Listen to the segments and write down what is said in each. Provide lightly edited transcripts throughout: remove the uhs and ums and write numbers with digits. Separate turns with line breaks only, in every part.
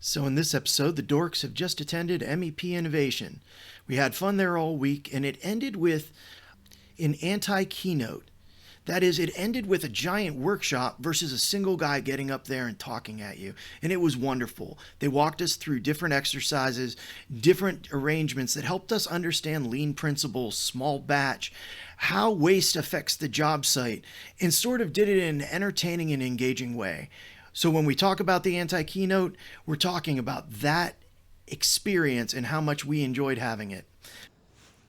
So in this episode, the dorks have just attended MEP Innovation. We had fun there all week, and it ended with an anti-keynote. That is, it ended with a giant workshop versus a single guy getting up there and talking at you. And it was wonderful. They walked us through different exercises, different arrangements that helped us understand lean principles, small batch, how waste affects the job site, and sort of did it in an entertaining and engaging way. So when we talk about the anti-keynote, we're talking about that experience and how much we enjoyed having it.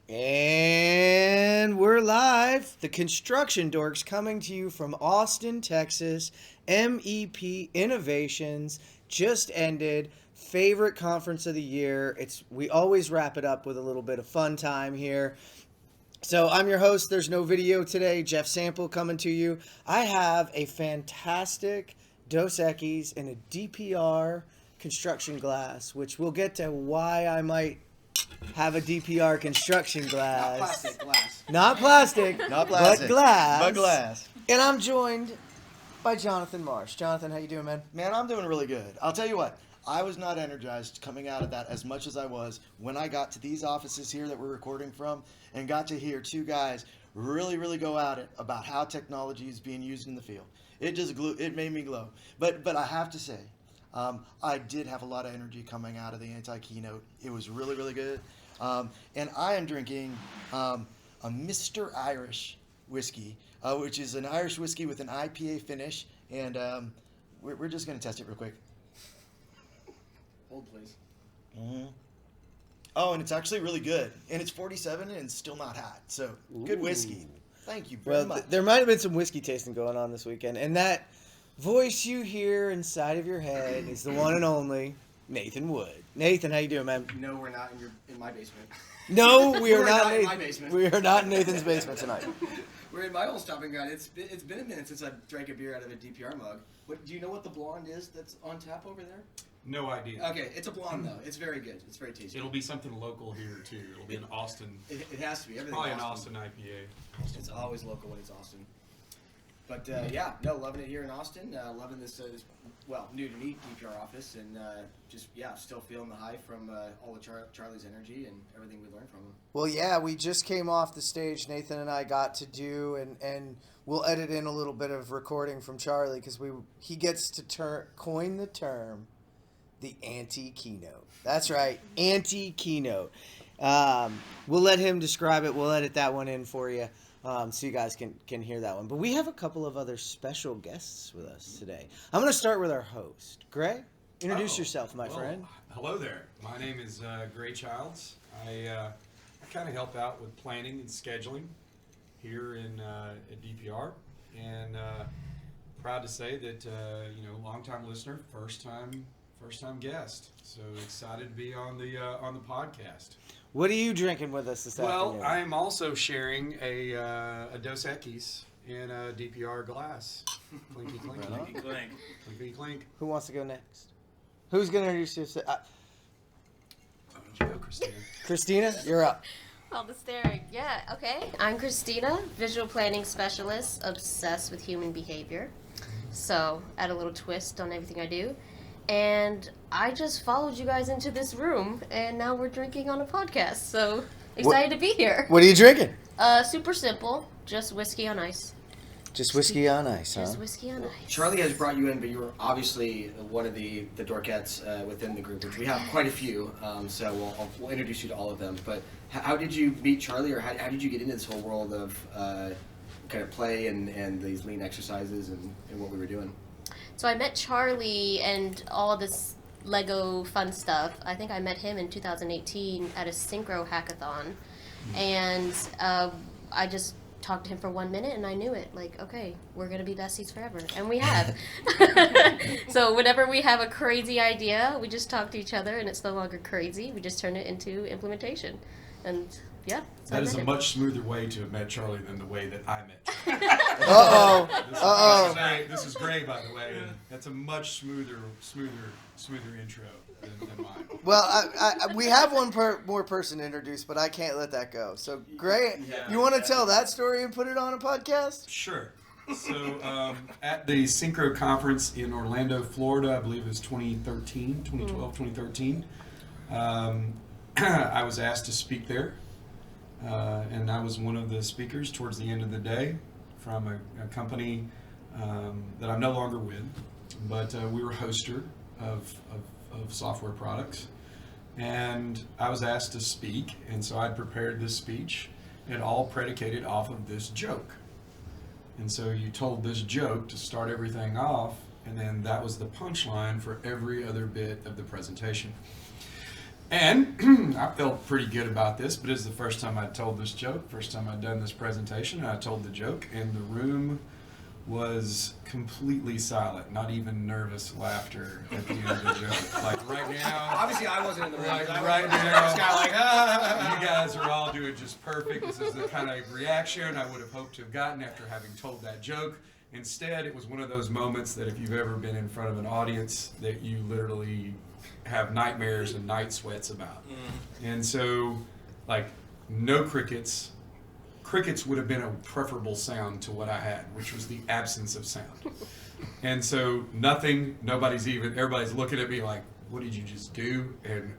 And we're live. The Construction Dorks coming to you from Austin, Texas. MEP Innovations just ended. Favorite conference of the year. We always wrap it up with a little bit of fun time here. So I'm your host. There's no video today. Jeff Sample coming to you. I have a fantastic Dos Equis and a DPR construction glass, which we'll get to why I might have a DPR construction glass.
Not plastic glass.
Not plastic.
Not plastic.
But glass.
But glass.
And I'm joined by Jonathan Marsh. Jonathan, how you doing, man?
Man, I'm doing really good. I'll tell you what. I was not energized coming out of that as much as I was when I got to these offices here that we're recording from and got to hear two guys really go at it about how technology is being used in the field. It made me glow. But I have to say, I did have a lot of energy coming out of the anti-keynote. It was really good. And I am drinking a Mr. Irish whiskey, which is an Irish whiskey with an IPA finish. And we're just going to test it real quick.
Hold, please.
Mm-hmm. Oh, and it's actually really good. And it's 47 and it's still not hot. So, good whiskey. Thank you very much.
There might have been some whiskey tasting going on this weekend. And that voice you hear inside of your head is the one and only Nathan Wood. Nathan, how you doing, man?
No, we're not in my basement.
No, we are
We're
not
not in my basement.
We are not in Nathan's basement tonight.
We're in my old stomping ground. It's been a minute since I drank a beer out of a DPR mug. Do you know what the blonde is that's on tap over there?
No idea.
Okay, it's a blonde though. It's very good. It's very tasty.
It'll be something local here too. It'll be an Austin.
It has to be. Everything's
Probably an Austin IPA.
It's always local when it's Austin. But loving it here in Austin. Loving this new to me DPR office, and still feeling the high from all the Charlie's energy and everything we learned from him.
Well, yeah, we just came off the stage. Nathan and I got to do, and we'll edit in a little bit of recording from Charlie because he gets to coin the term, the anti-keynote. That's right, anti-keynote. We'll let him describe it. We'll edit that one in for you. So you guys can hear that one. But we have a couple of other special guests with us today. I'm going to start with our host. Greg, introduce yourself, my friend.
Hello there. My name is Gray Childs. I kind of help out with planning and scheduling here at DPR. And proud to say that, long-time listener, first time guest. So excited to be on the podcast.
What are you drinking with us this afternoon?
Well, I am also sharing a Dos Equis in a DPR glass. Clinky clink.
Clinky clink.
Clinky clink.
Who wants to go next? Who's going to introduce yourself?
Why don't you go, Christina?
Christina, you're up.
All the staring. Yeah, okay. I'm Christina, visual planning specialist, obsessed with human behavior. So, add a little twist on everything I do. And I just followed you guys into this room, and now we're drinking on a podcast. So, excited to be here.
What are you drinking?
Super simple. Just whiskey on ice.
Just whiskey on ice, huh?
Just whiskey on ice.
Charlie has brought you in, but you were obviously one of the dorkettes within the group, which we have quite a few. So we'll introduce you to all of them. But how did you meet Charlie, or how did you get into this whole world of kind of play and these lean exercises and what we were doing?
So I met Charlie and all this Lego fun stuff. I think I met him in 2018 at a synchro hackathon. And I just talked to him for 1 minute and I knew it. Like, okay, we're going to be besties forever. And we have. So whenever we have a crazy idea, we just talk to each other and it's no longer crazy. We just turn it into implementation. And yeah. So
That is a much smoother way to have met Charlie than the way that I met Charlie. This is Gray, by the way. And that's a much smoother intro than mine.
Well, we have one more person to introduce, but I can't let that go. So, Gray, you want to tell that story and put it on a podcast?
Sure. So at the Synchro conference in Orlando, Florida, I believe it was 2013, I was asked to speak there, and I was one of the speakers towards the end of the day from a company that I'm no longer with, but we were a hoster of software products, and I was asked to speak, and so I'd prepared this speech, and all predicated off of this joke. And so you told this joke to start everything off, and then that was the punchline for every other bit of the presentation. And I felt pretty good about this, but it's the first time I'd told this joke, first time I'd done this presentation, and I told the joke, and the room was completely silent, not even nervous laughter at the end of the joke. Like right now,
Obviously, I wasn't in the room.
Like,
I
right
was
now.
just kind of like, ah.
you guys are all doing just perfect. This is the kind of reaction I would have hoped to have gotten after having told that joke. Instead, it was one of those moments that if you've ever been in front of an audience that you literally have nightmares and night sweats about. And so, like, no crickets. Crickets would have been a preferable sound to what I had, which was the absence of sound. And so nothing, everybody's looking at me like, what did you just do? And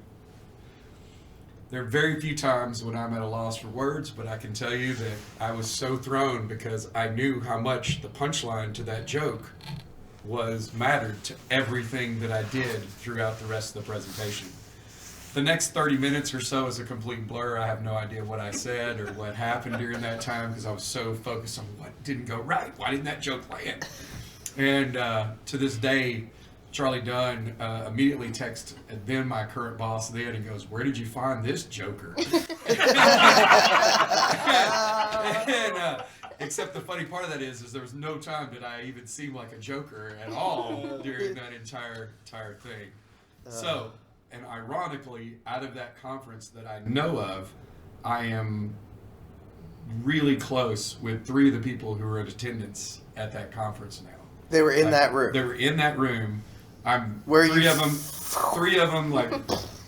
there are very few times when I'm at a loss for words, but I can tell you that I was so thrown because I knew how much the punchline to that joke mattered to everything that I did throughout the rest of the presentation. The next 30 minutes or so is a complete blur. I have no idea what I said or what happened during that time because I was so focused on what didn't go right. Why didn't that joke land? And to this day, Charlie Dunn immediately texts then my current boss then and goes, "Where did you find this joker?" and except the funny part of that is there was no time did I even seem like a joker at all during that entire thing. So. And ironically, out of that conference that I know of, I am really close with 3 of the people who were in attendance at that conference now.
They were in that room.
They were in that room. I'm
Where
three
you
of them, like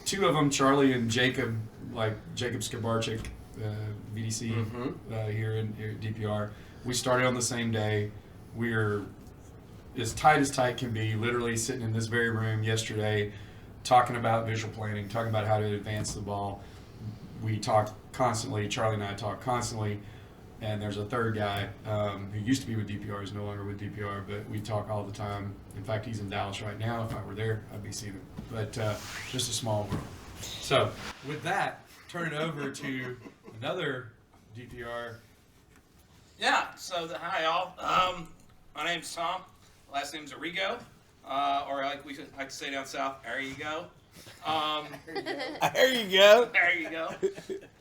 2 of them, Charlie and Jacob, like Jacob Skabarczyk, VDC here at DPR. We started on the same day. We're as tight can be, literally sitting in this very room yesterday, talking about visual planning, talking about how to advance the ball. We talk constantly, Charlie and I talk constantly, and there's a third guy who used to be with DPR, is no longer with DPR, but we talk all the time. In fact, he's in Dallas right now. If I were there, I'd be seeing him. But just a small world. So with that, turn it over to another DPR.
Yeah, so hi all. My name's Tom. Last name's Arrigo. Or like we like to say down south, there you go.
There you go.
There you go.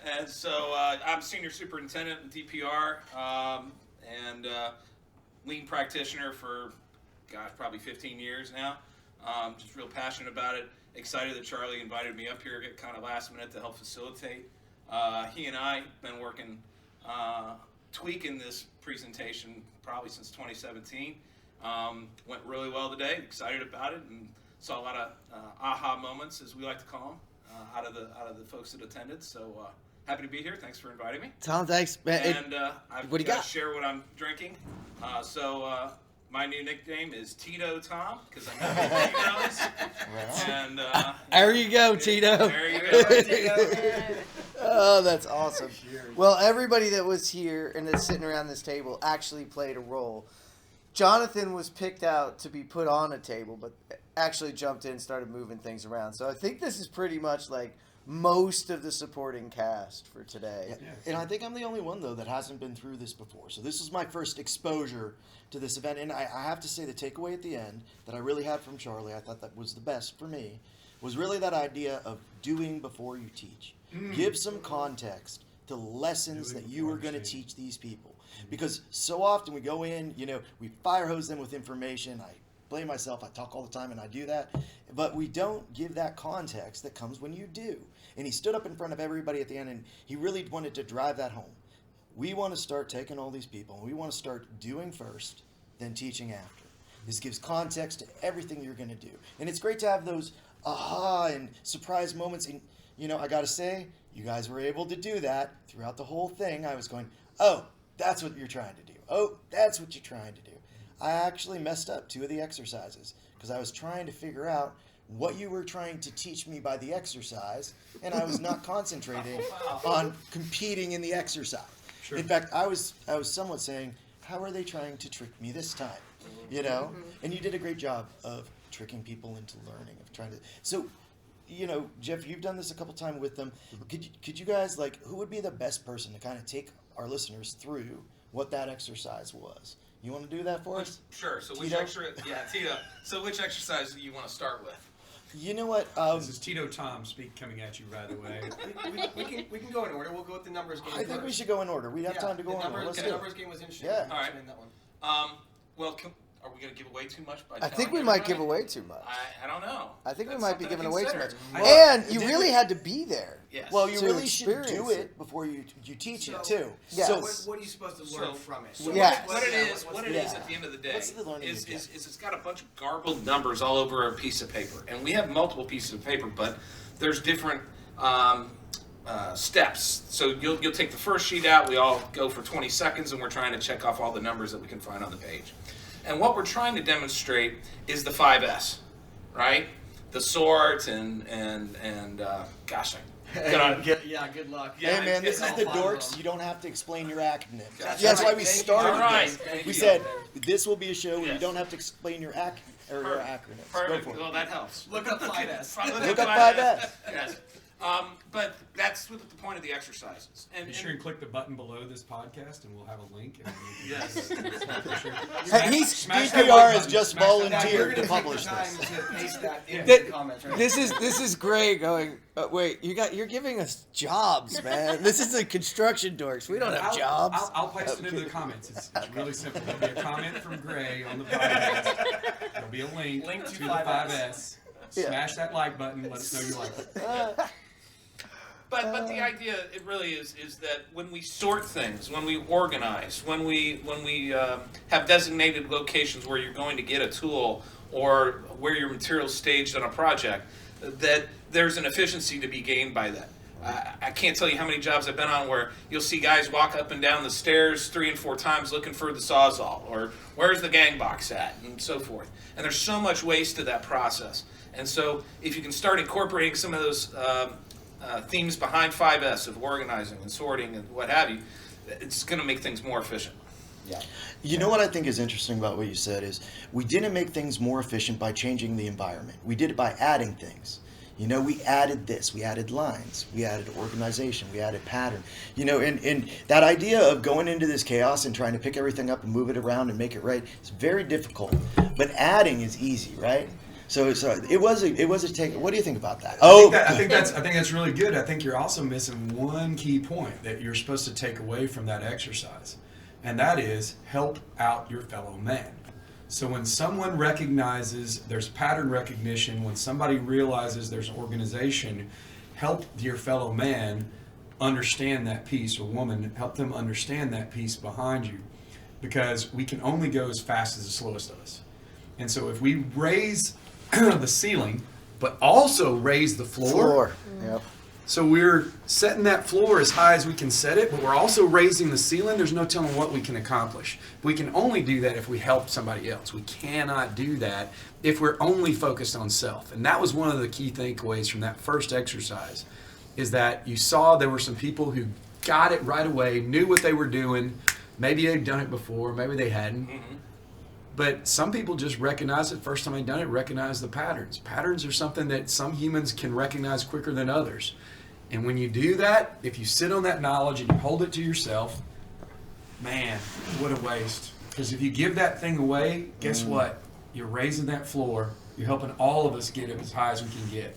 And so I'm senior superintendent in DPR and lean practitioner for, probably 15 years now. Just real passionate about it. Excited that Charlie invited me up here kind of last minute to help facilitate. He and I have been working, tweaking this presentation probably since 2017. Went really well today, excited about it, and saw a lot of aha moments, as we like to call them, out of the folks that attended. So happy to be here. Thanks for inviting me.
Tom, thanks, man.
And I've
what do you
got
got?
to share what I'm drinking. So my new nickname is Tito Tom because I'm having Tito's. And
There you go, Tito.
there you go, Tito.
Oh, that's awesome. Well, everybody that was here and that's sitting around this table actually played a role. Jonathan was picked out to be put on a table, but actually jumped in and started moving things around. So I think this is pretty much like most of the supporting cast for today.
Yeah. And I think I'm the only one, though, that hasn't been through this before. So this is my first exposure to this event. And I have to say the takeaway at the end that I really had from Charlie, I thought that was the best for me, was really that idea of doing before you teach. Give some context to lessons that you are going to teach these people. Because so often we go in, we fire hose them with information. I blame myself. I talk all the time and I do that. But we don't give that context that comes when you do. And he stood up in front of everybody at the end and he really wanted to drive that home. We want to start taking all these people and we want to start doing first, then teaching after. This gives context to everything you're going to do. And it's great to have those aha and surprise moments. And, I got to say, you guys were able to do that throughout the whole thing. I was going, oh, that's what you're trying to do. Oh, that's what you're trying to do. I actually messed up 2 of the exercises because I was trying to figure out what you were trying to teach me by the exercise, and I was not concentrating on competing in the exercise.
Sure.
In fact, I was somewhat saying, how are they trying to trick me this time? You know? And you did a great job of tricking people into learning, of trying to. So, you know, Jeff, you've done this a couple times with them. Could you guys, like, who would be the best person to kind of take our listeners through what that exercise was? You want to do that for us?
Sure. So
Tito?
Tito. So which exercise do you want to start with?
You know what?
This is Tito Tom coming at you right away.
We can go in order. We'll go with the numbers game.
I think we should go in order. We have time to go in order. Let's
the
do
numbers
it.
game was interesting.
Yeah.
All right. That one.
Well, are we going to give away too much by
I think
telling
we might
everybody?
give away too much.
I don't know.
I think we
That's
might be
something to
giving away too much.
consider.
And you
Did
really
we-
had to be there.
Yes.
Well, you
To
really should do
experience
it
it.
before you teach it
So-
too.
Yeah.
So
What are you supposed to
So-
learn from it?
So
Yes.
what it is
Yeah.
at the end of the day
What's the learning
is
you get?
it's got a bunch of garbled numbers all over a piece of paper, and we have multiple pieces of paper, but there's different steps. So you'll take the first sheet out. We all go for 20 seconds, and we're trying to check off all the numbers that we can find on the page. And what we're trying to demonstrate is the 5S, right? The sort and gosh,
Good luck.
Hey man, this is
it's
the
all fun,
dorks.
though.
You don't have to explain your acronym.
That's
That's why
right.
we
Thank you.
started
All right.
this.
Thank
We
you.
said this will be a show where you
Yes.
don't have to explain your your acronyms.
Perfect.
Go for it.
Well, that helps.
Look up 5S.
Look up 5S.
Yes. But that's what the point of the exercises. And,
Be sure and click the button below this podcast, and we'll have a link. And you can
Yes.
Hey,
Smash that
DPR
like
has
button.
just
Smash that like
volunteered
button.
to publish
time
this.
to paste that into
That-
the comments. Right?
This is Gray going. Wait, you're giving us jobs, man. This is the construction dorks. We don't have jobs.
I'll paste it into the comments. It's really simple. There'll be a comment from Gray on the podcast. There'll be a link to the 5S. Smash that like button. Let us know you like it.
But the idea, it really is that when we sort things, when we organize, when we have designated locations where you're going to get a tool or where your material's staged on a project, that there's an efficiency to be gained by that. I can't tell you how many jobs I've been on where you'll see guys walk up and down the stairs 3 and 4 times looking for the Sawzall, or where's the gang box at, and so forth. And there's so much waste to that process. And so if you can start incorporating some of those themes behind 5S of organizing and sorting and what have you, it's going to make things more efficient.
Yeah.
You know what I think is interesting about what you said is we didn't make things more efficient by changing the environment. We did it by adding things. You know, we added this, we added lines, we added organization, we added pattern. You know, and that idea of going into this chaos and trying to pick everything up and move it around and make it right is very difficult. But adding is easy, right? So it was a take. What do you think about that?
I think that's really good. I think you're also missing one key point that you're supposed to take away from that exercise, and that is help out your fellow man. So when someone recognizes there's pattern recognition, when somebody realizes there's an organization, help your fellow man understand that piece, or woman, help them understand that piece behind you, because we can only go as fast as the slowest of us. And so if we raise the ceiling, but also raise the floor.
Yep.
So we're setting that floor as high as we can set it, but we're also raising the ceiling. There's no telling what we can accomplish. We can only do that if we help somebody else. We cannot do that if we're only focused on self. And that was one of the key takeaways from that first exercise, is that you saw there were some people who got it right away, knew what they were doing. Maybe they'd done it before, maybe they hadn't.
Mm-hmm.
But some people just recognize it. First time they've done it, recognize the patterns. Patterns are something that some humans can recognize quicker than others. And when you do that, if you sit on that knowledge and you hold it to yourself, man, what a waste. Because if you give that thing away, guess what? You're raising that floor. You're helping all of us get it as high as we can get.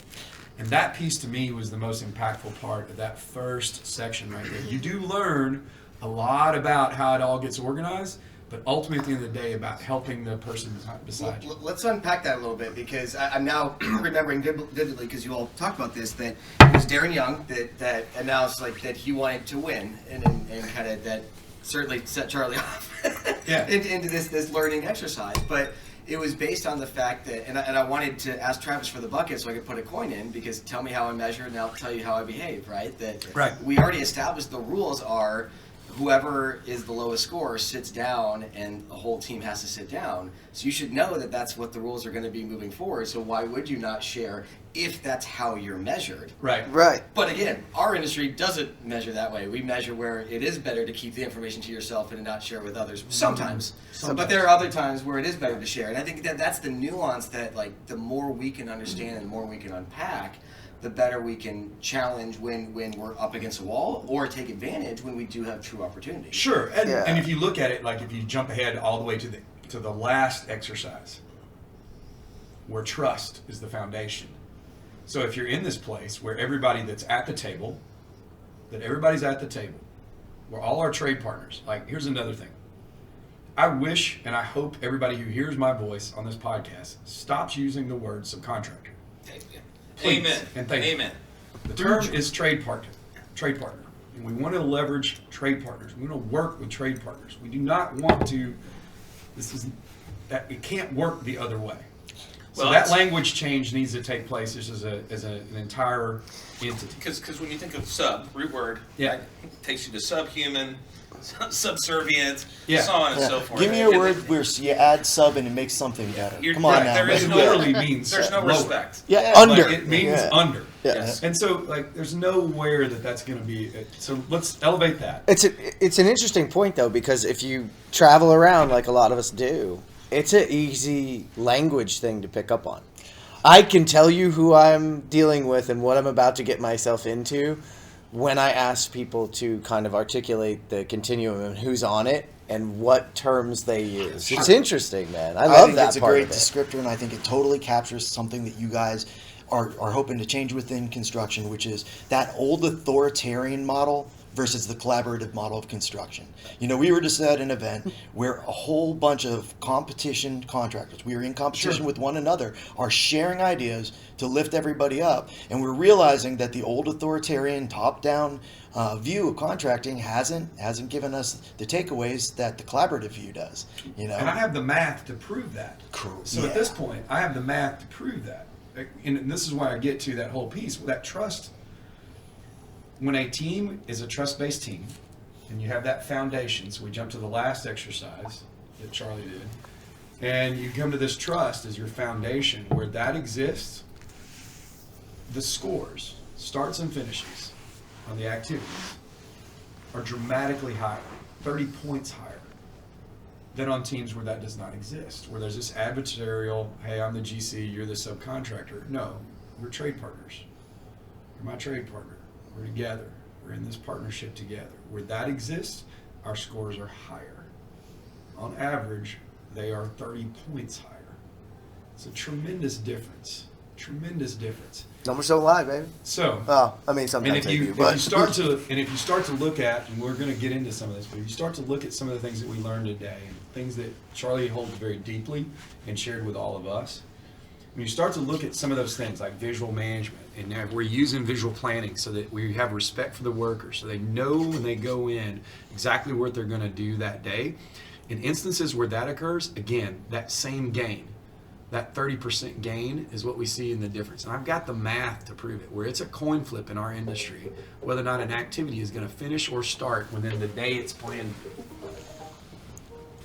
And that piece to me was the most impactful part of that first section right there. You do learn a lot about how it all gets organized, but ultimately at the end of the day about helping the person beside you.
Let's unpack that a little bit, because I'm now remembering vividly, because you all talked about this, that it was Darren Young that announced like that he wanted to win, and kind of that certainly set Charlie off into this learning exercise. But it was based on the fact that, and I wanted to ask Travis for the bucket so I could put a coin in, because tell me how I measure and I'll tell you how I behave, right? That
Right.
we already established the rules are whoever is the lowest score sits down, and the whole team has to sit down. So you should know that that's what the rules are going to be moving forward. So why would you not share if that's how you're measured?
Right.
Right.
But again, our industry doesn't measure that way. We measure where it is better to keep the information to yourself and not share with others. Sometimes. But there are other times where it is better to share. And I think that that's the nuance that, like, the more we can understand and the more we can unpack, the better we can challenge when we're up against a wall, or take advantage when we do have true opportunity.
Sure, and,
Yeah.
and if you look at it, like if you jump ahead all the way to the last exercise, where trust is the foundation. So if you're in this place where everybody that's at the table, everybody's at the table, we're all our trade partners. Like, here's another thing. I wish and I hope everybody who hears my voice on this podcast stops using the word subcontractor. Please,
Amen.
and thank you.
Amen.
The term is trade partner. And we want to leverage trade partners. We want to work with trade partners. We do not want to, it can't work the other way. So
Well,
that
it's-
language change needs to take place just as an entire entity.
Because when you think of sub, root word,
Yeah.
right, it takes you to subhuman, subservient,
Yeah.
so on and
Yeah.
so forth.
Give me a word where you add sub and it makes something better.
You're
Come on
right,
now.
there is
It
no-
literally means
There's no
lower.
respect.
Yeah,
Like,
under.
it means
Yeah.
under.
Yeah.
Yes.
And so, like, there's nowhere that's going to be. So let's elevate that.
It's an interesting point though, because if you travel around like a lot of us do, it's an easy language thing to pick up on. I can tell you who I'm dealing with and what I'm about to get myself into when I ask people to kind of articulate the continuum and who's on it and what terms they use. It's interesting, man. I love
think
that
it's a
part
great
of it.
descriptor, and I think it totally captures something that you guys are hoping to change within construction, which is that old authoritarian model versus the collaborative model of construction. You know, we were just at an event where a whole bunch of competition contractors, we were in competition
Sure.
with one another, are sharing ideas to lift everybody up, and we're realizing that the old authoritarian top-down view of contracting hasn't given us the takeaways that the collaborative view does. You know,
And I have the math to prove that.
Cool.
So
Yeah.
at this point, I have the math to prove that. And this is why I get to that whole piece, that trust. When a team is a trust-based team, and you have that foundation, so we jump to the last exercise that Charlie did, and you come to this trust as your foundation, where that exists, the scores, starts and finishes on the activities, are dramatically higher, 30 points higher, than on teams where that does not exist, where there's this adversarial, hey, I'm the GC, you're the subcontractor. No, we're trade partners. You're my trade partner. We're together. We're in this partnership together. Where that exists, our scores are higher. On average, they are 30 points higher. It's a tremendous difference. Tremendous difference.
Numbers don't lie, baby.
So,
Oh, I mean,
and
sometimes
if
they
you
do,
if
but
you start to look at, and we're going to get into some of this, but if you start to look at some of the things that we learned today, and things that Charlie holds very deeply and shared with all of us, when you start to look at some of those things like visual management, and now we're using visual planning so that we have respect for the workers, so they know when they go in exactly what they're going to do that day. In instances where that occurs, again, that same gain, that 30% gain is what we see in the difference. And I've got the math to prove it, where it's a coin flip in our industry, whether or not an activity is going to finish or start within the day it's planned.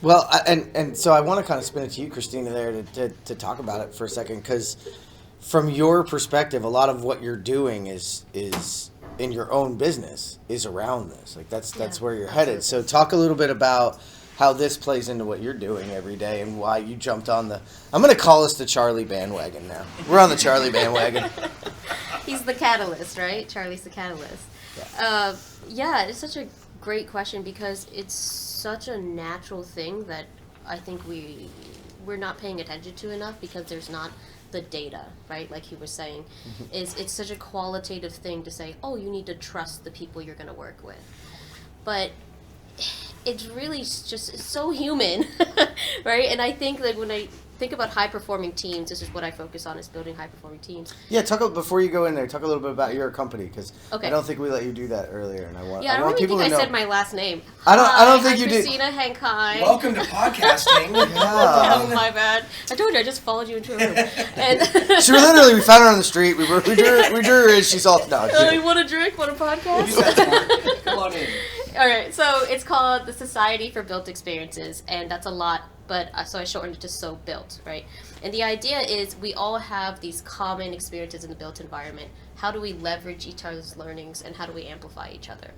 Well, and so I want to kind of spin it to you, Christina, there to talk about it for a second, because from your perspective, a lot of what you're doing is in your own business is around this. Like that's
Yeah,
where you're headed. So talk a little bit about how this plays into what you're doing every day and why you jumped on the. I'm going to call us the Charlie bandwagon now. We're on the Charlie bandwagon.
He's the catalyst, right? Charlie's the catalyst. Yeah, it's such a great question because it's such a natural thing that I think we're not paying attention to enough because there's not the data, right? Like he was saying, it's such a qualitative thing to say, oh, you need to trust the people you're going to work with, but it's really just it's so human, right? And I think that when I think about high performing teams, this is what I focus on, is building high performing teams.
Yeah, before you go in there, talk a little bit about your company, because
Okay.
I don't think we let you do that earlier, and I want
Yeah, I don't
want
really
people
think
to
I
know.
said my last name.
I don't think
I'm
you did.
Christina Hankai.
Welcome to podcasting.
Oh, my bad. I told you I just followed you into a room. And
She literally, we found her on the street. We drew her in. She's all no.
oh, you want a drink? Want a podcast?
Come on in.
All right, so it's called the Society for Built Experiences, and that's a lot, but so I shortened it to So Built, right? And the idea is we all have these common experiences in the built environment. How do we leverage each other's learnings, and how do we amplify each other,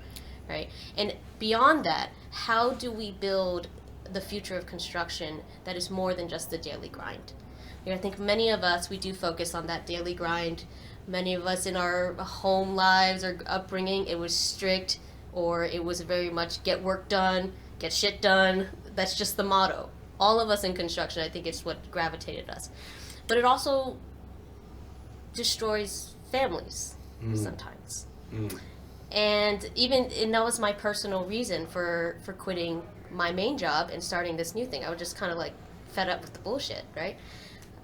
right? And beyond that, how do we build the future of construction that is more than just the daily grind? You know, I think many of us, we do focus on that daily grind. Many of us in our home lives or upbringing, it was strict, or it was very much get work done, get shit done. That's just the motto. All of us in construction, I think it's what gravitated us. But it also destroys families sometimes. And that was my personal reason for quitting my main job and starting this new thing. I was just kind of like fed up with the bullshit, right?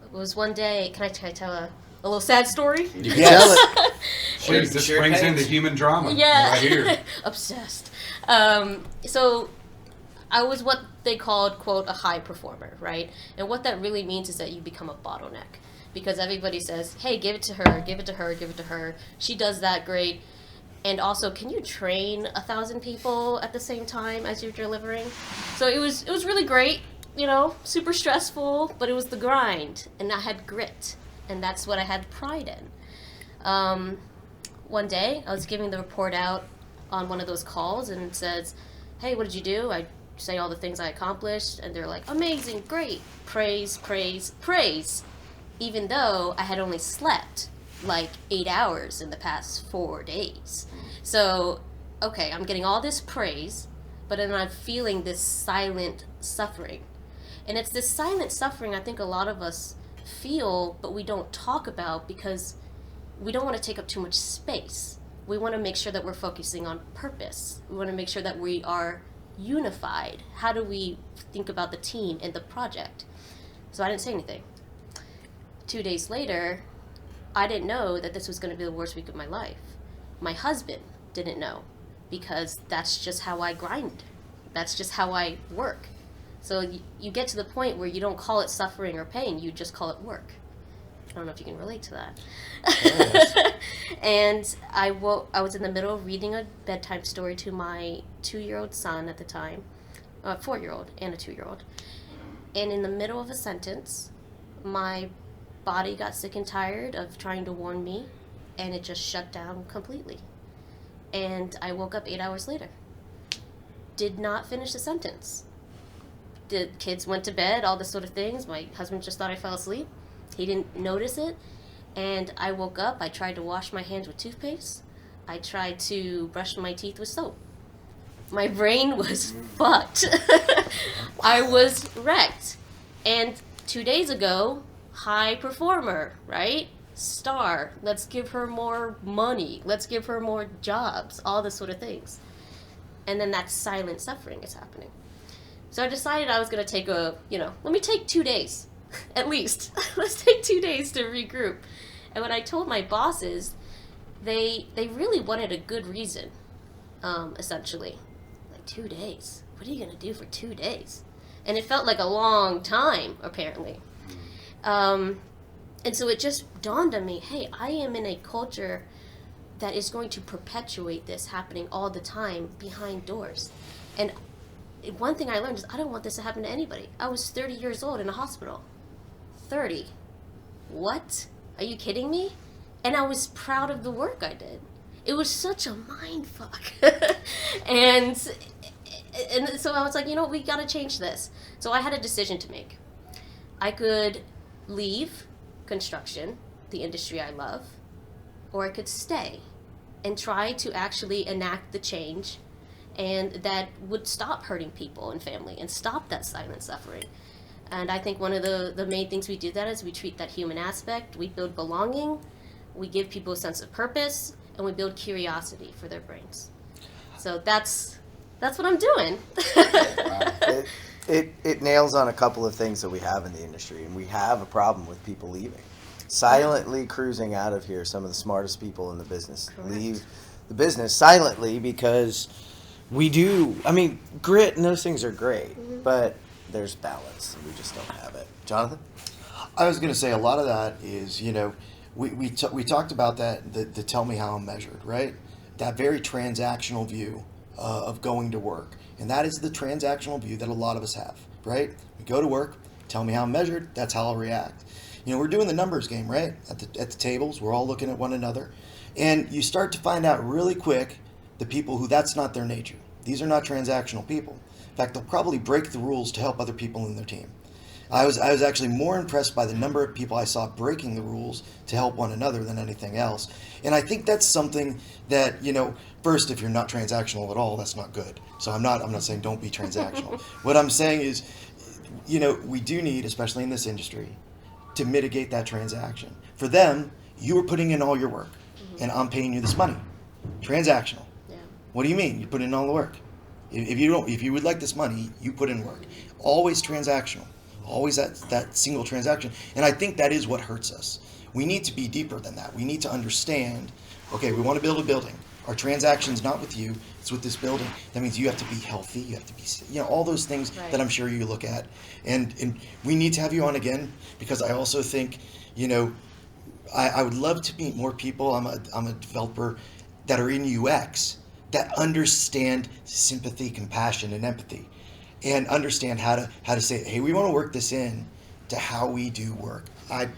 It was one day, can I tell a little sad story?
You can tell it.
Jeez, this brings in the human drama
Yeah.
right here.
Obsessed. So I was what they called, quote, a high performer, right? And what that really means is that you become a bottleneck. Because everybody says, hey, give it to her, give it to her, give it to her. She does that great. And also, can you train 1,000 people at the same time as you're delivering? So it was really great, you know, super stressful, but it was the grind. And I had grit. And that's what I had pride in. One day, I was giving the report out on one of those calls, and it says, hey, what did you do? I say all the things I accomplished, and they're like, amazing, great, praise, praise, praise, even though I had only slept like 8 hours in the past 4 days. So, okay, I'm getting all this praise, but then I'm feeling this silent suffering. And it's this silent suffering I think a lot of us feel, but we don't talk about because we don't want to take up too much space. We want to make sure that we're focusing on purpose. We want to make sure that we are unified. How do we think about the team and the project? So I didn't say anything. 2 days later, I didn't know that this was going to be the worst week of my life. My husband didn't know, because that's just how I grind. That's just how I work. So you get to the point where you don't call it suffering or pain, you just call it work. I don't know if you can relate to that.
Yes.
And I was in the middle of reading a bedtime story to my 2-year-old son at the time, 4-year-old and a 2-year-old. And in the middle of a sentence, my body got sick and tired of trying to warn me, and it just shut down completely. And I woke up 8 hours later. Did not finish the sentence. The kids went to bed, all this sort of things. My husband just thought I fell asleep. He didn't notice it. And I woke up, I tried to wash my hands with toothpaste. I tried to brush my teeth with soap. My brain was fucked. I was wrecked. And 2 days ago, high performer, right? Star. Let's give her more money. Let's give her more jobs. All this sort of things. And then that silent suffering is happening. So I decided I was going to take let me take 2 days, at least. Let's take 2 days to regroup. And when I told my bosses, they really wanted a good reason, essentially. Like, 2 days? What are you going to do for 2 days? And it felt like a long time, apparently. And so it just dawned on me, hey, I am in a culture that is going to perpetuate this happening all the time behind doors. And one thing I learned is I don't want this to happen to anybody. I was 30 years old in a hospital. 30. What? Are you kidding me? And I was proud of the work I did. It was such a mind fuck. and so I was like, we got to change this. So I had a decision to make. I could leave construction, the industry I love, or I could stay and try to actually enact the change, and that would stop hurting people and family and stop that silent suffering. And I think one of the main things we do that is we treat that human aspect, we build belonging, we give people a sense of purpose, and we build curiosity for their brains. So that's what I'm doing.
Wow. It nails on a couple of things that we have in the industry, and we have a problem with people leaving. Silently cruising out of here, some of the smartest people in the business leave the business silently because we do. I mean, grit and those things are great, but there's balance, and we just don't have it. Jonathan?
I was going to say a lot of that is, we talked about that, the tell me how I'm measured, right? That very transactional view of going to work. And that is the transactional view that a lot of us have, right? We go to work, tell me how I'm measured, that's how I'll react. We're doing the numbers game, right? At the tables, we're all looking at one another. And you start to find out really quick the people who that's not their nature. These are not transactional people. In fact, they'll probably break the rules to help other people in their team. I was actually more impressed by the number of people I saw breaking the rules to help one another than anything else. And I think that's something that, first, if you're not transactional at all, that's not good. So I'm not saying don't be transactional. What I'm saying is, we do need, especially in this industry, to mitigate that transaction. For them, you are putting in all your work, and I'm paying you this money. Transactional.
Yeah.
What do you mean? You put in all the work. If you would like this money, you put in work. Always transactional. Always that single transaction. And I think that is what hurts us. We need to be deeper than that. We need to understand, okay, we want to build a building. Our transaction's not with you, it's with this building. That means you have to be healthy, you have to be, all those things
Right.
that I'm sure you look at. And we need to have you on again, because I also think, I would love to meet more people. I'm a developer that are in UX that understand sympathy, compassion, and empathy, and understand how to say, hey, we want to work this in to how we do work.
Yeah,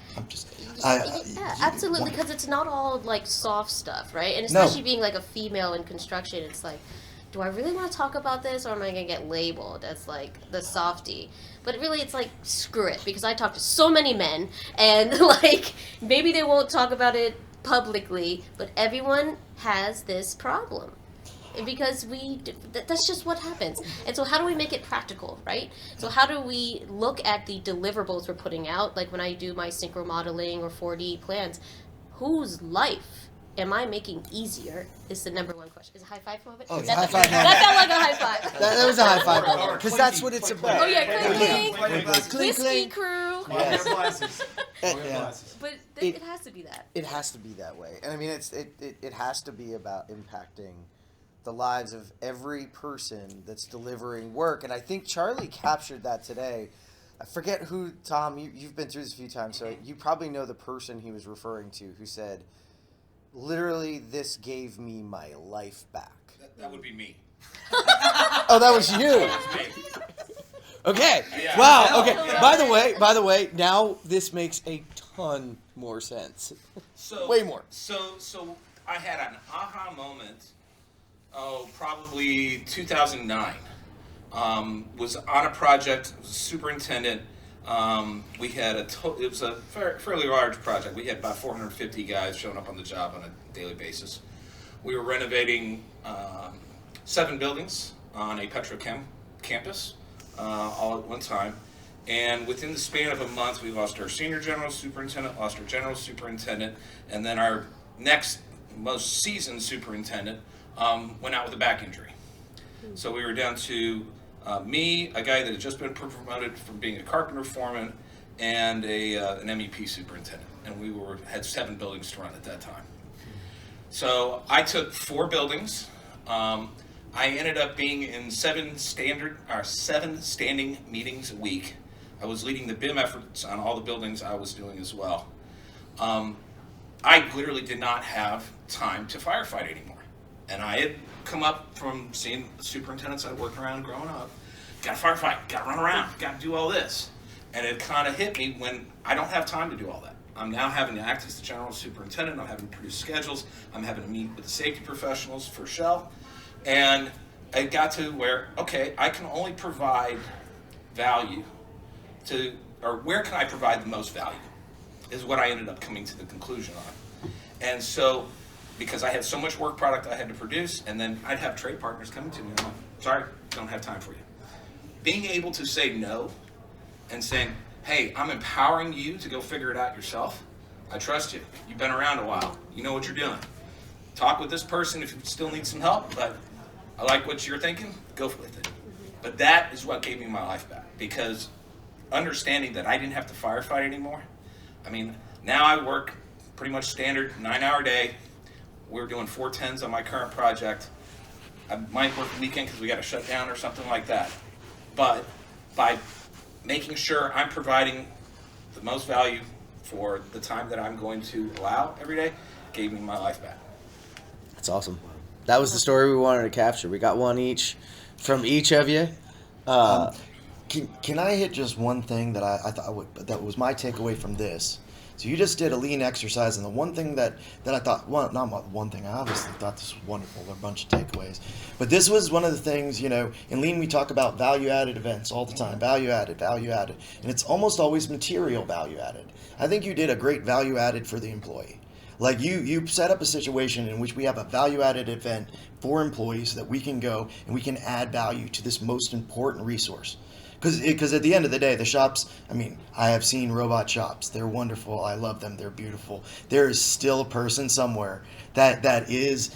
absolutely, because it's not all like soft stuff, right? And
No.
especially being like a female in construction, it's like, do I really want to talk about this, or am I gonna get labeled as like the softie? But really, it's like, screw it, because I talk to so many men, and like maybe they won't talk about it publicly, but everyone has this problem. Because that's just what happens. And so how do we make it practical, right? So how do we look at the deliverables we're putting out? Like when I do my synchro modeling or 4D plans, whose life am I making easier is the number one question. Is a high five moment?
Oh, it's a high five moment.
That felt like a high five.
That was a high five moment, because that's what it's about.
Oh yeah, clink,
Clink,
clink.
clink.
Whiskey crew.
Yes.
Glasses.
Yeah.
Glasses.
But
It-
it has to be that.
It has to be that way, and I mean, it has to be about impacting the lives of every person that's delivering work. And I think Charlie captured that today. I forget who, Tom, you've been through this a few times, so you probably know the person he was referring to who said, literally, this gave me my life back.
That would be me.
Oh, that was you.
That's me.
Okay.
Yeah.
Wow. Okay.
Yeah.
By the way, now this makes a ton more sense.
So
Way more.
So I had an aha moment. Probably 2009. Was on a project, was a superintendent. We had it was a fairly large project. We had about 450 guys showing up on the job on a daily basis. We were renovating 7 buildings on a petrochem campus all at one time. And within the span of a month, we lost our senior general superintendent, lost our general superintendent, and then our next most seasoned superintendent went out with a back injury. So we were down to me, a guy that had just been promoted from being a carpenter foreman, and an MEP superintendent. And we had 7 buildings to run at that time. So I took 4 buildings. I ended up being in 7 standing meetings a week. I was leading the BIM efforts on all the buildings I was doing as well. I literally did not have time to firefight anymore. And I had come up from seeing the superintendents I'd worked around growing up. Gotta firefight, gotta run around, gotta do all this. And it kind of hit me when I don't have time to do all that. I'm now having to act as the general superintendent, I'm having to produce schedules, I'm having to meet with the safety professionals for Shell. And it got to where, okay, I can only provide value or where can I provide the most value, is what I ended up coming to the conclusion on. And so, because I had so much work product I had to produce, and then I'd have trade partners coming to me and I'm like, sorry, don't have time for you. Being able to say no and saying, hey, I'm empowering you to go figure it out yourself. I trust you. You've been around a while. You know what you're doing. Talk with this person if you still need some help, but I like what you're thinking, go with it. But that is what gave me my life back, because understanding that I didn't have to firefight anymore. I mean, now I work pretty much standard 9-hour day. We're doing 410s on my current project. I might work the weekend because we got to shut down or something like that. But by making sure I'm providing the most value for the time that I'm going to allow every day, gave me my life back.
That's awesome. That was the story we wanted to capture. We got one each from each of you.
Can I hit just one thing that I thought that was my takeaway from this? So you just did a lean exercise, and the one thing that I thought, well, not one thing, I obviously thought this was wonderful, a bunch of takeaways. But this was one of the things, in lean we talk about value-added events all the time, value-added. And it's almost always material value-added. I think you did a great value-added for the employee. Like you set up a situation in which we have a value-added event for employees so that we can go and we can add value to this most important resource. Because at the end of the day, the shops, I have seen robot shops. They're wonderful. I love them. They're beautiful. There is still a person somewhere that is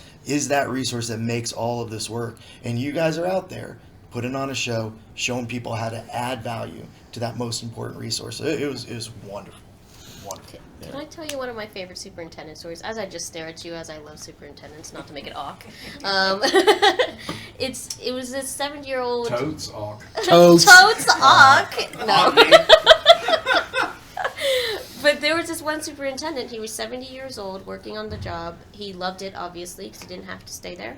that resource that makes all of this work. And you guys are out there putting on a show, showing people how to add value to that most important resource. It was wonderful. Wonderful.
Can I tell you one of my favorite superintendent stories? As I just stare at you, as I love superintendents, not to make it awk. It was this 7-year-old.
Totes awk.
Totes.
Totes awk. No. But there was this one superintendent. He was 70 years old, working on the job. He loved it, obviously, because he didn't have to stay there.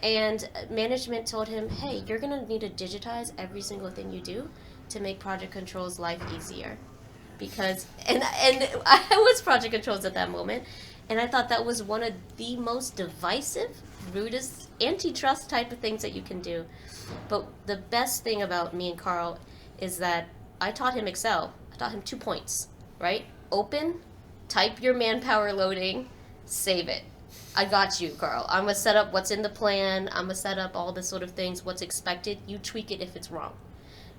And management told him, "Hey, you're gonna need to digitize every single thing you do to make project control's life easier." Because and I was project controls at that moment, and I thought that was one of the most divisive, rudest, antitrust type of things that you can do. But the best thing about me and Carl is that I taught him Excel. I taught him 2 points, right? Open, type your manpower loading, save it. I got you, Carl. I'm gonna set up what's in the plan. I'm gonna set up all the sort of things, what's expected. You tweak it if it's wrong.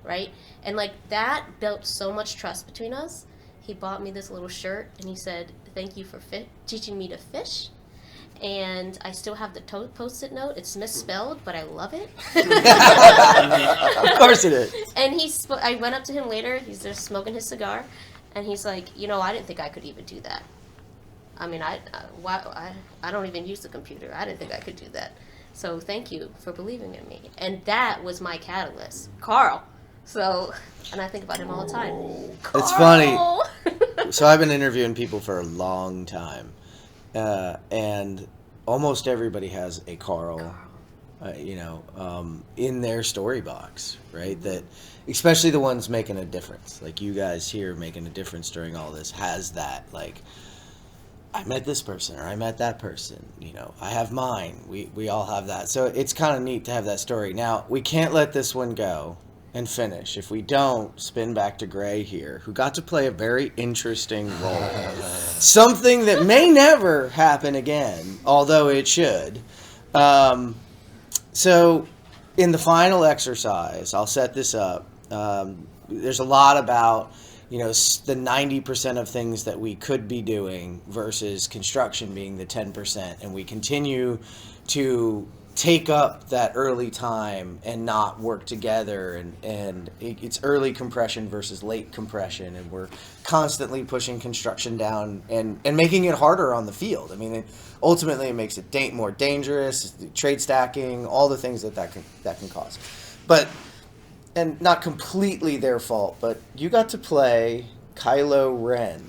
Right? And that built so much trust between us. He bought me this little shirt and he said, "Thank you for teaching me to fish." And I still have the post-it note. It's misspelled, but I love it.
Of course it is.
And I went up to him later. He's just smoking his cigar, and he's like, "I didn't think I could even do that. I don't even use the computer. I didn't think I could do that. So thank you for believing in me." And that was my catalyst, Carl. So, and I think about him all the time.
It's funny. So I've been interviewing people for a long time, and almost everybody has a Carl, in their story box, right? That, especially the ones making a difference, like you guys here making a difference during all this, has that, I met this person or I met that person, I have mine. We all have that. So it's kind of neat to have that story. Now, we can't let this one go and finish if we don't spin back to Gray here, who got to play a very interesting role. Something that may never happen again, although it should. So in the final exercise, I'll set this up. There's a lot about, the 90% of things that we could be doing versus construction being the 10%. And we continue to take up that early time and not work together, and it's early compression versus late compression, and we're constantly pushing construction down and making it harder on the field. Ultimately it makes it more dangerous, trade stacking, all the things that can cause. And not completely their fault, but you got to play Kylo Ren.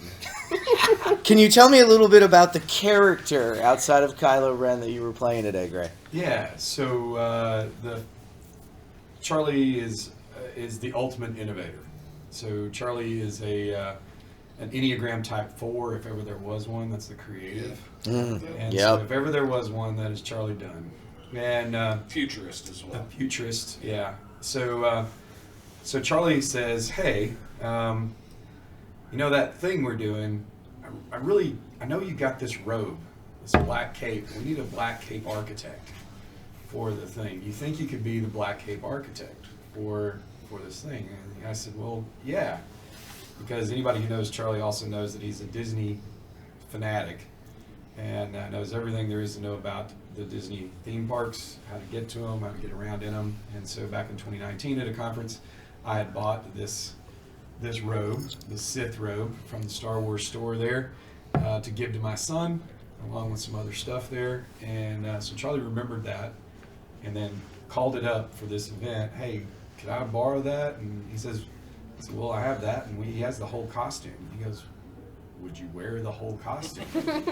Can you tell me a little bit about the character outside of Kylo Ren that you were playing today, Gray?
Yeah, so Charlie is the ultimate innovator. So Charlie is an Enneagram Type 4, if ever there was one. That's the creative. And so if ever there was one, that is Charlie Dunn. And
futurist as well.
A futurist, yeah. So Charlie says, "Hey, that thing we're doing, I know you got this robe, this black cape. We need a black cape architect for the thing. You think you could be the black cape architect for this thing?" And I said, "Well, yeah," because anybody who knows Charlie also knows that he's a Disney fanatic and knows everything there is to know about the Disney theme parks, how to get to them, how to get around in them. And so back in 2019 at a conference, I had bought this robe, the Sith robe from the Star Wars store there, to give to my son, along with some other stuff there. And so Charlie remembered that and then called it up for this event. "Hey, could I borrow that?" And he says, "Well, I have that." And he has the whole costume. He goes, would you wear the whole costume? I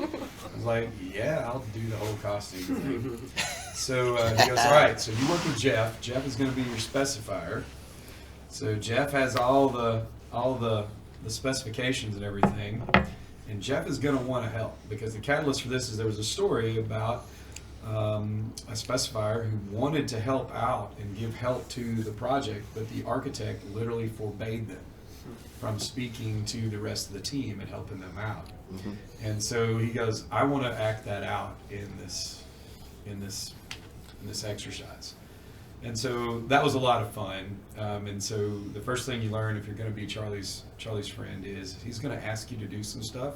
was like, yeah, I'll do the whole costume thing. So he goes, all right, so you work with Jeff. Jeff is going to be your specifier. So Jeff has all the specifications and everything, and Jeff is going to want to help, because the catalyst for this is there was a story about a specifier who wanted to help out and give help to the project, but the architect literally forbade them from speaking to the rest of the team and helping them out.
Mm-hmm.
And so he goes, I want to act that out in this exercise. And so that was a lot of fun. And so the first thing you learn if you're going to be Charlie's friend is he's going to ask you to do some stuff.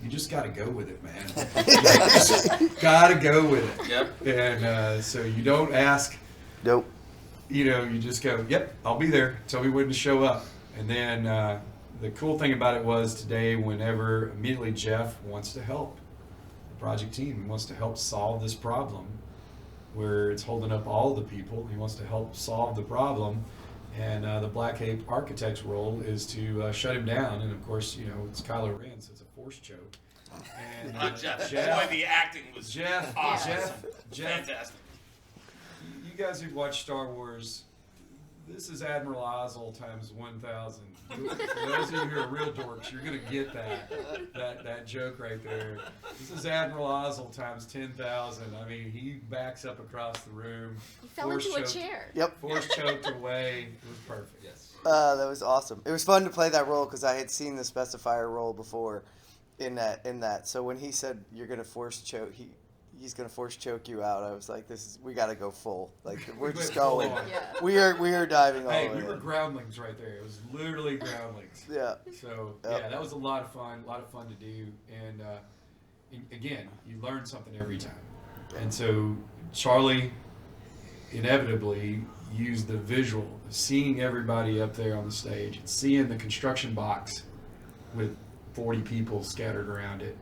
You just got to go with it, man. You just got to go with it.
Yep.
And so you don't ask.
Nope.
You just go, yep, I'll be there. Tell me when to show up. And then the cool thing about it was today, whenever immediately Jeff wants to help the project team, he wants to help solve this problem where it's holding up all the people. He wants to help solve the problem. And the Black Ape architect's role is to shut him down. And of course, it's Kylo Ren, so it's a force choke. And
Jeff. Boy, the acting was awesome.
Jeff,
Fantastic.
you guys who've watched Star Wars, this is Admiral Ozzel times 1,000. For those of you who are real dorks, you're going to get that joke right there. This is Admiral Ozzel times 10,000. I mean, he backs up across the room.
He fell into a chair.
Yep.
Force choked away. It was perfect. Yes.
That was awesome. It was fun to play that role because I had seen the specifier role before in that. So when he said you're going to force choke, he's going to force choke you out, I was like, we got to go full. Like, we're just going.
Yeah.
We are diving all
Hey,
the way
we were
in.
groundlings right there. It was literally groundlings.
Yeah.
So
Yep.
yeah, that was a lot of fun to do, and again, you learn something every time. And so Charlie inevitably used the visual, of seeing everybody up there on the stage, and seeing the construction box with 40 people scattered around it,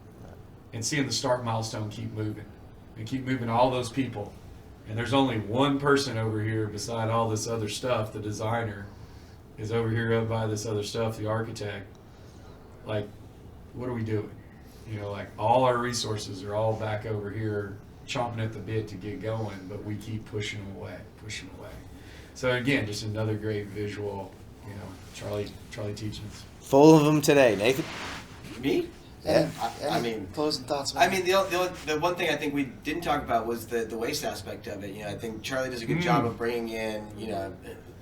and seeing the start milestone keep moving all those people. And there's only one person over here beside all this other stuff. The designer is over here up by this other stuff, the architect. Like, what are we doing? Like, all our resources are all back over here chomping at the bit to get going, but we keep pushing away. So again, just another great visual, Charlie teaching us.
Full of them today, Nathan.
Me?
Yeah.
I mean,
closing thoughts.
I mean, the one thing I think we didn't talk about was the waste aspect of it. I think Charlie does a good job of bringing in,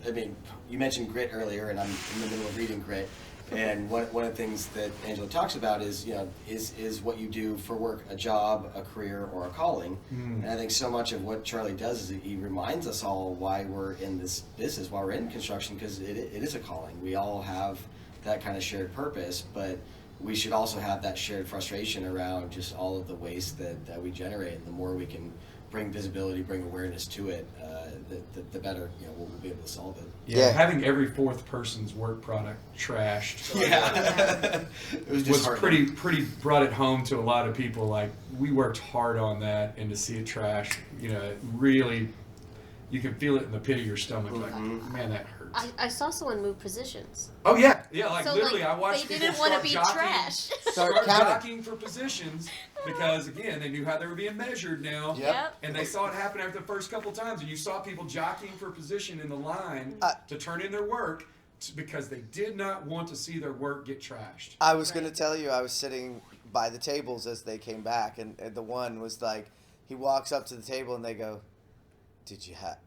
I mean, you mentioned grit earlier, and I'm in the middle of reading grit. And one of the things that Angela talks about is, is what you do for work a job, a career, or a calling. And I think so much of what Charlie does is he reminds us all why we're in this business, why we're in construction, because it is a calling. We all have that kind of shared purpose, but we should also have that shared frustration around just all of the waste that we generate. And the more we can bring visibility, bring awareness to it, the better we'll be able to solve it.
Yeah, having every fourth person's work product trashed.
Yeah, it was just
pretty brought it home to a lot of people. Like, we worked hard on that, and to see it trashed, it really, you can feel it in the pit of your stomach. Like, man, that hurts.
I saw someone move positions.
Oh yeah, like
So,
literally,
like,
I watched
they
people
didn't want to
start
be
jockeying,
trash.
Start
start
counting.
jockeying for positions because again, they knew how they were being measured now.
Yep.
And they saw it happen after the first couple times, and you saw people jockeying for position in the line to turn in their work because they did not want to see their work get trashed.
I was going to tell you, I was sitting by the tables as they came back, and the one was like, he walks up to the table and they go, "Did you had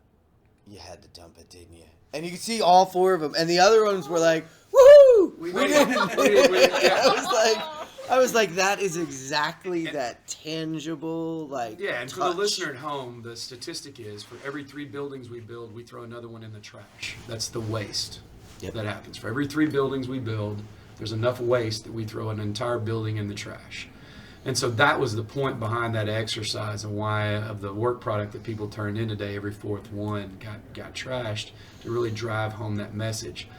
to dump it, didn't you?" And you could see all four of them, and the other ones were like, "Woohoo! We didn't." I was like, that is exactly that tangible, like.
Yeah, and for
touch.
the listener at home, the statistic is for every 3 buildings we build, we throw another one in the trash. That's the waste that happens. For every 3 buildings we build, there's enough waste that we throw an entire building in the trash. And so that was the point behind that exercise, and why of the work product that people turned in today, every 4th one got trashed, to really drive home that message.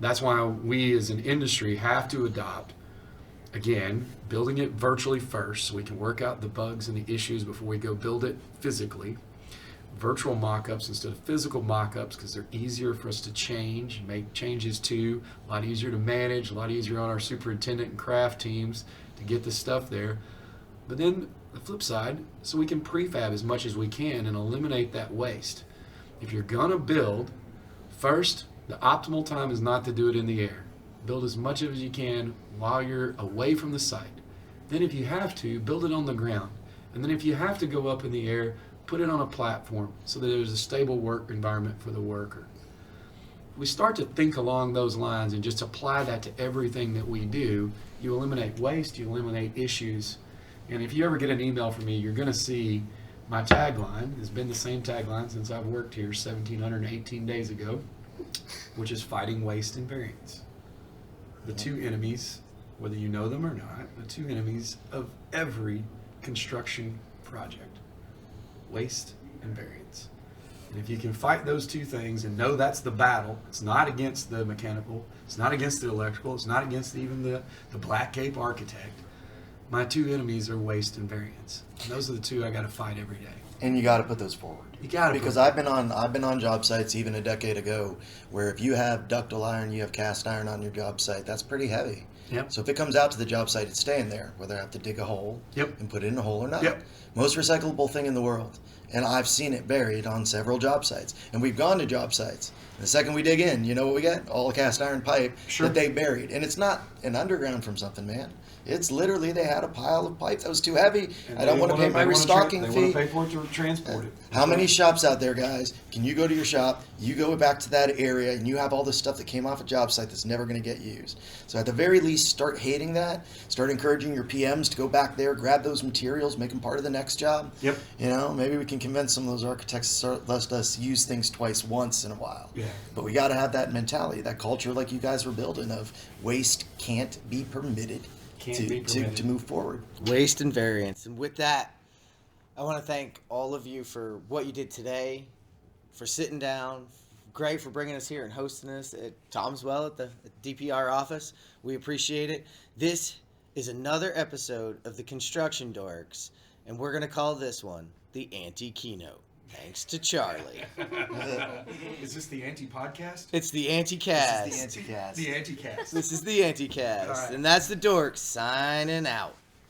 That's why we as an industry have to adopt, again, building it virtually first so we can work out the bugs and the issues before we go build it physically, virtual mock-ups instead of physical mock-ups because they're easier for us to change, make changes to, a lot easier to manage, a lot easier on our superintendent and craft teams to get the stuff there. But then the flip side, so we can prefab as much as we can and eliminate that waste. If you're gonna build, first, the optimal time is not to do it in the air. Build as much of as you can while you're away from the site. Then if you have to, build it on the ground. And then if you have to go up in the air, put it on a platform so that there's a stable work environment for the worker. If we start to think along those lines and just apply that to everything that we do, you eliminate waste, you eliminate issues. And if you ever get an email from me, you're gonna see my tagline has been the same tagline since I've worked here 1,718 days ago, which is fighting waste and variance. The two enemies, whether you know them or not, the two enemies of every construction project, waste and variance. And if you can fight those two things and know that's the battle, it's not against the mechanical, it's not against the electrical, it's not against even the Black Cape architect. My two enemies are waste and variance. And those are the two I got to fight every day.
And you got to put those forward.
You got to,
because I've been on job sites even a decade ago where if you have ductile iron, you have cast iron on your job site, that's pretty heavy.
Yep.
So if it comes out to the job site, it's staying there, whether I have to dig a hole
Yep.
and put it in a hole or not.
Yep.
Most recyclable thing in the world. And I've seen it buried on several job sites. And we've gone to job sites. And the second we dig in, you know what we get? All cast iron pipe
Sure.
that they buried. And it's not an underground from something, man. It's literally they had a pile of pipe that was too heavy.
And
I don't want to pay my restocking
They
fee.
want to pay for it to transport it.
How many shops out there, guys? Can you go to your shop, you go back to that area, and you have all this stuff that came off a job site that's never going to get used? So at the very least, start hating that. Start encouraging your PMs to go back there, grab those materials, make them part of the next job.
Yep.
You know, maybe we can convince some of those architects to start let us use things twice once in a while.
Yeah.
But we got to have that mentality, that culture like you guys were building of waste can't be permitted. To move forward.
Waste and variance. And with that, I want to thank all of you for what you did today, for sitting down, Greg for bringing us here and hosting us at Tom's Well at the DPR office. We appreciate it. This is another episode of the Construction Dorks, and we're going to call this one the Anti-Keynote. Thanks to Charlie.
Is this the anti-podcast?
It's the Anti-Cast.
This is the anti-cast.
The anti-cast.
This is the Anti-Cast.
All right.
And that's the Dorks signing out.